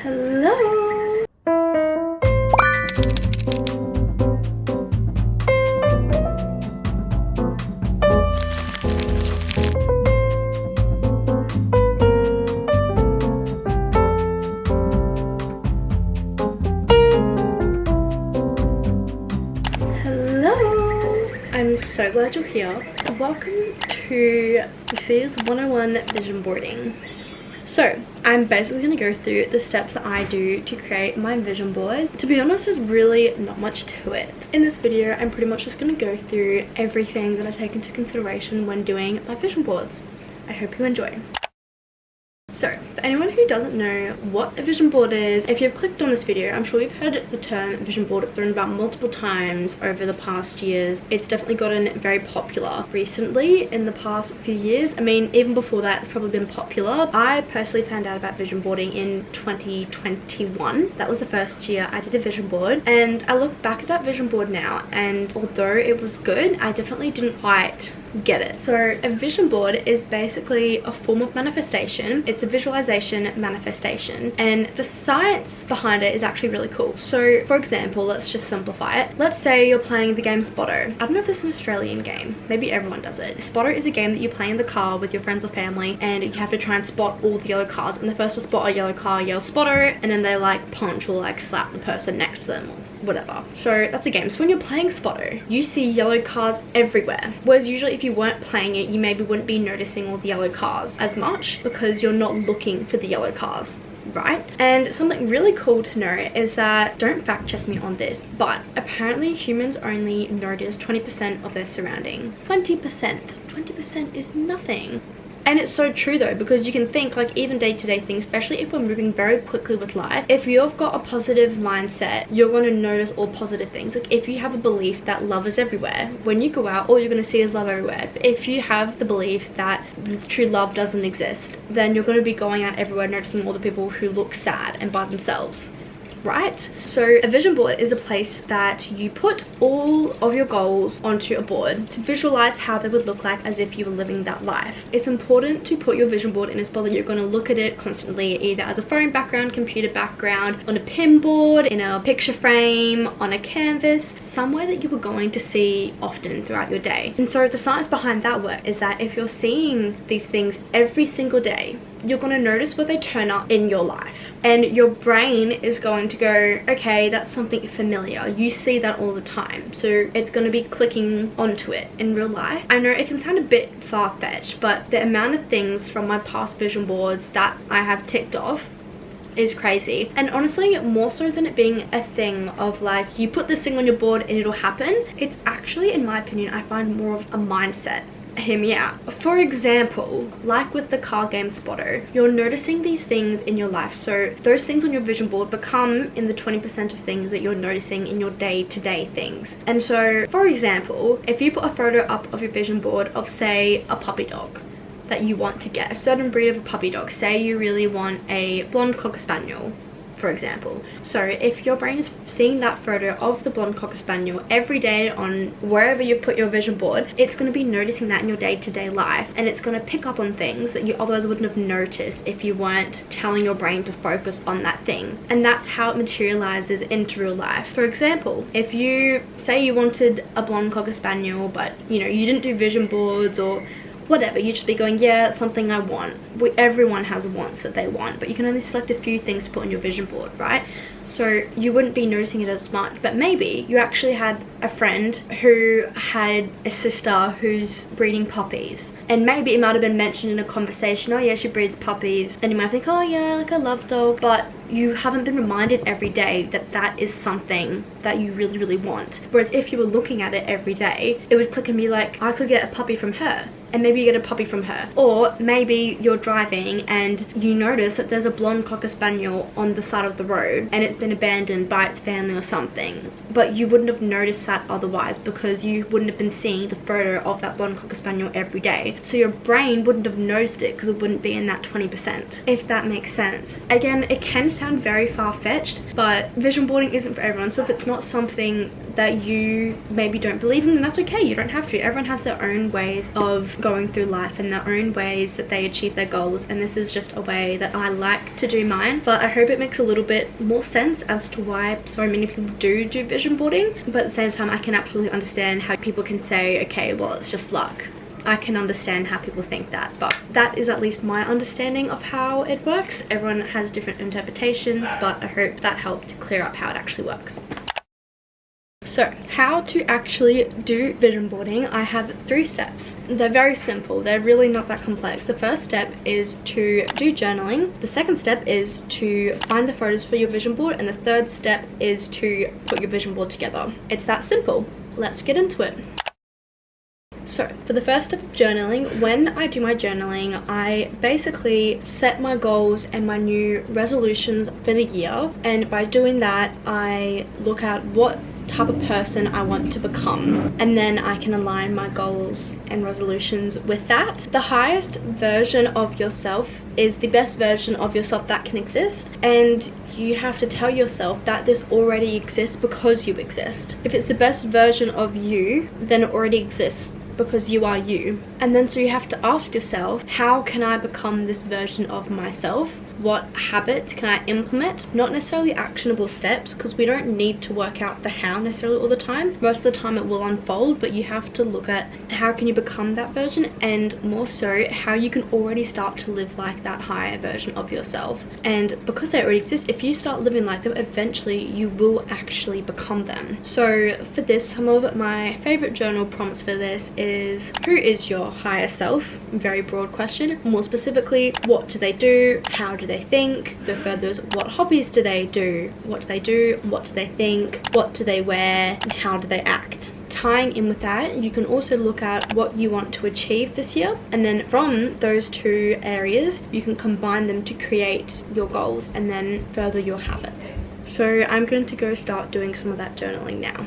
Hello! Hello! I'm so glad you're here. Welcome to this is 101 vision boarding. So I'm basically going to go through the steps that I do to create my vision board. To be honest, there's really not much to it. In this video, I'm pretty much just going to go through everything that I take into consideration when doing my vision boards. I hope you enjoy. So, for anyone who doesn't know what a vision board is, if you've clicked on this video, I'm sure you've heard the term vision board thrown about multiple times over the past years. It's definitely gotten very popular recently in the past few years. I mean, even before that, it's probably been popular. I personally found out about vision boarding in 2021. That was the first year I did a vision board, and I look back at that vision board now, and although it was good, I definitely didn't quite get it. So a vision board is basically a form of manifestation. It's a visualization manifestation, and the science behind it is actually really cool. So for example, let's just simplify it. Let's say you're playing the game Spotto. I don't know if this is an Australian game, maybe everyone does it. Spotto is a game that you play in the car with your friends or family, and you have to try and spot all the yellow cars, and the first to spot a yellow car yells Spotto, and then they like punch or like slap the person next to them or whatever. So that's a game. So when you're playing Spotto, you see yellow cars everywhere, whereas usually if you weren't playing it, you maybe wouldn't be noticing all the yellow cars as much because you're not looking for the yellow cars, right? And something really cool to know is that, don't fact check me on this, but apparently humans only notice 20% of their surrounding. 20% is nothing. And it's so true though, because you can think like even day-to-day things, especially if we're moving very quickly with life, if you've got a positive mindset, you're going to notice all positive things. Like if you have a belief that love is everywhere, when you go out, all you're going to see is love everywhere. But if you have the belief that true love doesn't exist, then you're going to be going out everywhere noticing all the people who look sad and by themselves. Right? So a vision board is a place that you put all of your goals onto a board to visualize how they would look like as if you were living that life. It's important to put your vision board in a spot that you're going to look at it constantly, either as a phone background, computer background, on a pin board, in a picture frame, on a canvas, somewhere that you are going to see often throughout your day. And so the science behind that work is that if you're seeing these things every single day, you're going to notice where they turn up in your life, and your brain is going to go, okay, that's something familiar. You see that all the time, so it's going to be clicking onto it in real life. I know it can sound a bit far-fetched, but the amount of things from my past vision boards that I have ticked off is crazy. And honestly, more so than it being a thing of like you put this thing on your board and it'll happen, it's actually, in my opinion, I find more of a mindset. Hear me out. For example, like with the car game Spotto, you're noticing these things in your life, so those things on your vision board become in the 20% of things that you're noticing in your day-to-day things. And so, for example, if you put a photo up of your vision board of, say, a puppy dog that you want to get, a certain breed of a puppy dog, say you really want a blonde cocker spaniel, for example. So if your brain is seeing that photo of the blonde cocker spaniel every day on wherever you've put your vision board, it's going to be noticing that in your day-to-day life, and it's going to pick up on things that you otherwise wouldn't have noticed if you weren't telling your brain to focus on that thing. And that's how it materializes into real life. For example, if you say you wanted a blonde cocker spaniel, but you know you didn't do vision boards or whatever, you just be going, yeah, it's something I want. Everyone has wants that they want, but you can only select a few things to put on your vision board, right? So you wouldn't be noticing it as much. But maybe you actually had a friend who had a sister who's breeding puppies, and maybe it might have been mentioned in a conversation, oh yeah, she breeds puppies, and you might think, oh yeah, like I love dog, but you haven't been reminded every day that that is something that you really, really want. Whereas if you were looking at it every day, it would click and be like, I could get a puppy from her, and maybe you get a puppy from her. Or maybe you're driving and you notice that there's a blonde cocker spaniel on the side of the road and it's been abandoned by its family or something, but you wouldn't have noticed that otherwise because you wouldn't have been seeing the photo of that blonde cocker spaniel every day, so your brain wouldn't have noticed it because it wouldn't be in that 20%, if that makes sense. Again, it can sound very far-fetched, but vision boarding isn't for everyone, so if it's not something that you maybe don't believe in, then that's okay. You don't have to. Everyone has their own ways of going through life and their own ways that they achieve their goals, and this is just a way that I like to do mine. But I hope it makes a little bit more sense as to why so many people do vision boarding. But at the same time, I can absolutely understand how people can say, okay, well, it's just luck. I can understand how people think that, but that is at least my understanding of how it works. Everyone has different interpretations, but I hope that helped clear up how it actually works. So, how to actually do vision boarding? I have 3 steps. They're very simple. They're really not that complex. The first step is to do journaling. The second step is to find the photos for your vision board. And the third step is to put your vision board together. It's that simple. Let's get into it. So for the first step of journaling, when I do my journaling, I basically set my goals and my new resolutions for the year. And by doing that, I look at what type of person I want to become, and then I can align my goals and resolutions with that. The highest version of yourself is the best version of yourself that can exist, and you have to tell yourself that this already exists because you exist. If it's the best version of you, then it already exists because you are you. And then so you have to ask yourself, how can I become this version of myself? What habits can I implement? Not necessarily actionable steps, because we don't need to work out the how necessarily all the time. Most of the time it will unfold, but you have to look at how can you become that version, and more so how you can already start to live like that higher version of yourself. And because they already exist, if you start living like them, eventually you will actually become them. So for this, some of my favorite journal prompts for this is, who is your higher self? Very broad question. More specifically, what do they do? How do they think? The further is, what hobbies do they do? What do they do? What do they think? What do they wear? And how do they act? Tying in with that, you can also look at what you want to achieve this year, and then from those 2 areas you can combine them to create your goals and then further your habits. So I'm going to go start doing some of that journaling now.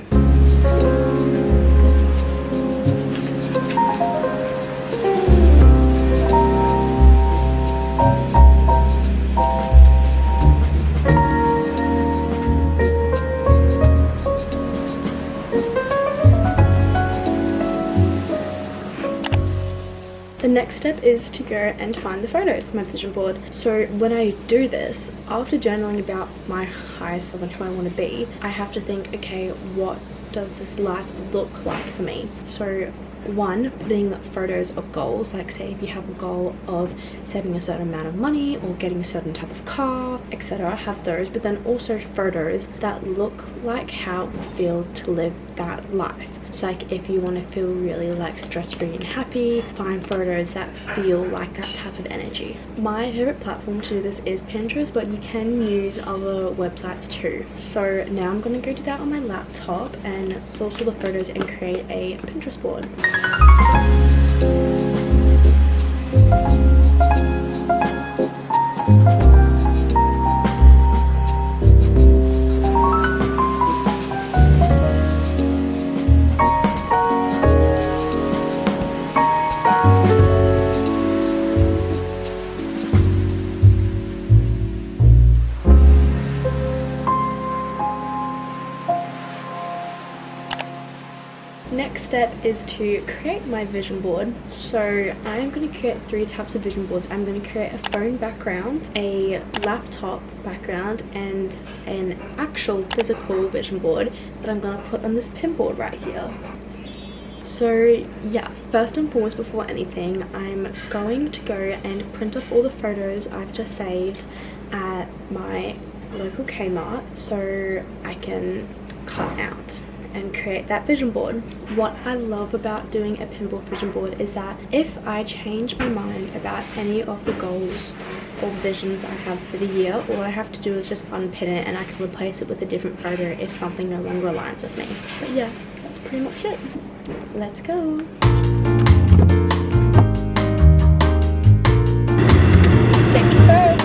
The next step is to go and find the photos for my vision board. So when I do this, after journaling about my higher self and who I want to be, I have to think, okay, what does this life look like for me? So 1, putting photos of goals, like say if you have a goal of saving a certain amount of money or getting a certain type of car, etc., have those, but then also photos that look like how it would feel to live that life. So like if you want to feel really like stress-free and happy, find photos that feel like that type of energy. My favorite platform to do this is Pinterest, but you can use other websites too. So now I'm going to go do that on my laptop and source all the photos and create a Pinterest board. Next step is to create my vision board. So I'm going to create 3 types of vision boards. I'm going to create a phone background, a laptop background, and an actual physical vision board that I'm going to put on this pin board right here. So yeah, first and foremost, before anything, I'm going to go and print off all the photos I've just saved at my local Kmart so I can cut out and create that vision board. What I love about doing a pinboard vision board is that if I change my mind about any of the goals or visions I have for the year, all I have to do is just unpin it and I can replace it with a different photo if something no longer aligns with me. But yeah, that's pretty much it. Let's go. Safety first.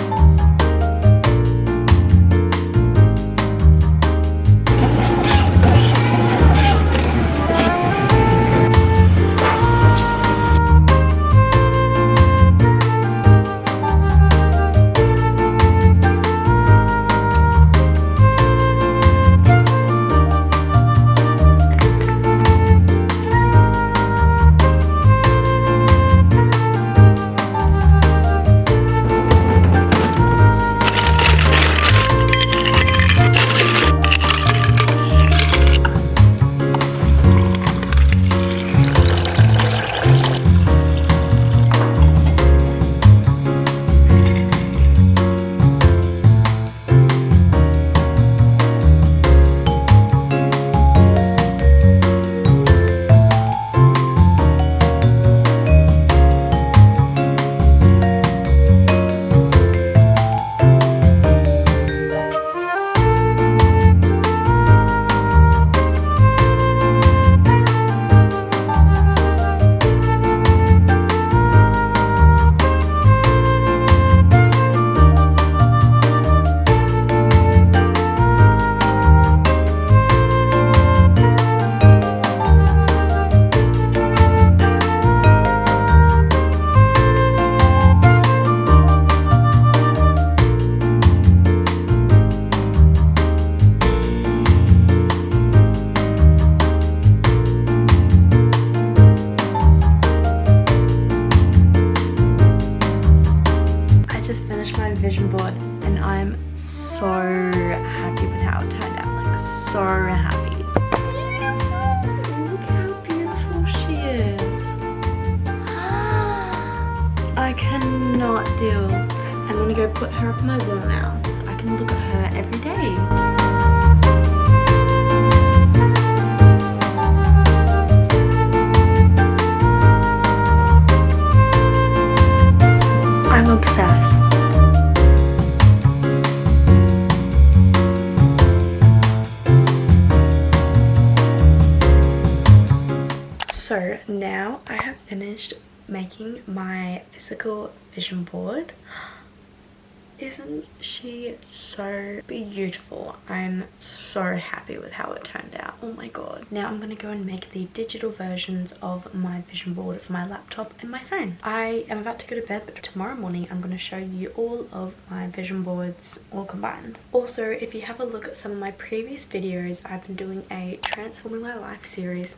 so happy with how it turned out. Like, so happy. Beautiful! Look how beautiful she is. I cannot deal. I'm gonna go put her up on my wall now so I can look at her every day. I'm obsessed. So now I have finished making my physical vision board. Isn't she so beautiful? I'm so happy with how it turned out. Oh my god. Now I'm gonna go and make the digital versions of my vision board for my laptop and my phone. I am about to go to bed, but tomorrow morning I'm gonna show you all of my vision boards all combined. Also, if you have a look at some of my previous videos, I've been doing a Transforming My Life series,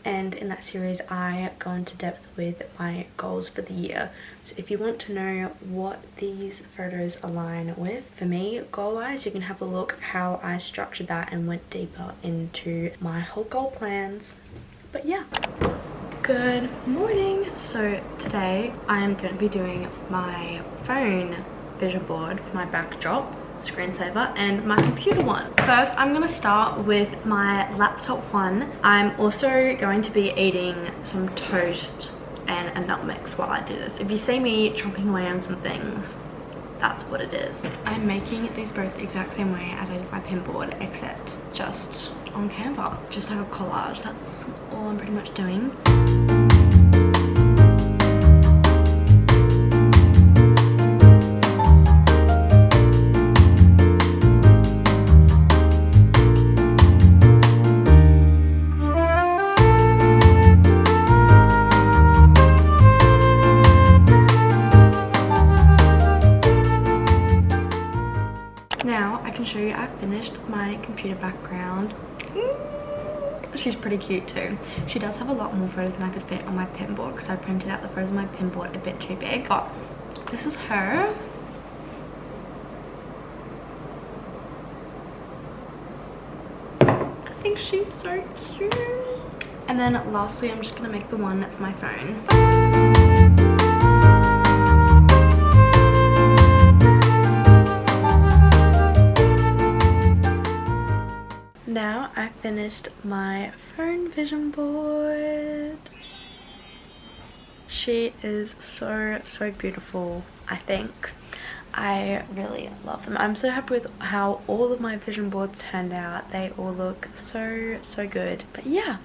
and in that series I go into depth with my goals for the year. So if you want to know what these photos align with for me goal wise, you can have a look how I structured that and went deeper into my whole goal plans. But yeah, good morning. So today I'm going to be doing my phone vision board for my backdrop, screensaver, and my computer one. First, I'm gonna start with my laptop one. I'm also going to be eating some toast and a nut mix while I do this. If you see me chomping away on some things, that's what it is. I'm making these both the exact same way as I did my pin board, except just on Canva, just like a collage. That's all I'm pretty much doing. Now I can show you I've finished my computer background. She's pretty cute too. She does have a lot more photos than I could fit on my pin board because I printed out the photos of my pin board a bit too big. But this is her. I think she's so cute. And then lastly, I'm just gonna make the one for my phone. Now I finished my phone vision board. She is so beautiful. I think I really love them. I'm so happy with how all of my vision boards turned out. They all look so good. But yeah,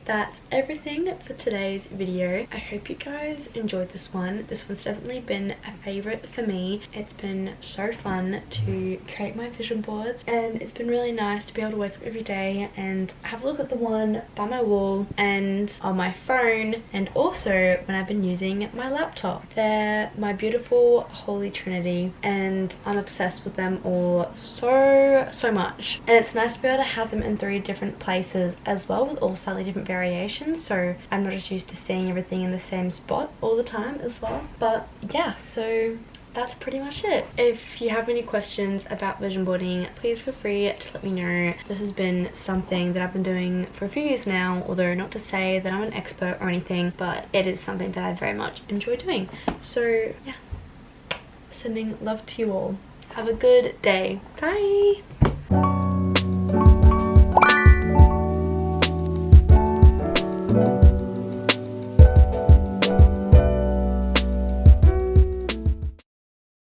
that's everything for today's video. I hope you guys enjoyed this one. This one's definitely been a favorite for me. It's been so fun to create my vision boards, and it's been really nice to be able to wake up every day and have a look at the one by my wall and on my phone, and also when I've been using my laptop. They're my beautiful holy trinity, and I'm obsessed with them all so much. And it's nice to be able to have them in 3 different places as well, with all slightly different variations, so I'm not just used to seeing everything in the same spot all the time as well. But yeah, so that's pretty much it. If you have any questions about vision boarding, please feel free to let me know. This has been something that I've been doing for a few years now, although not to say that I'm an expert or anything, but it is something that I very much enjoy doing. So yeah, sending love to you all. Have a good day. Bye.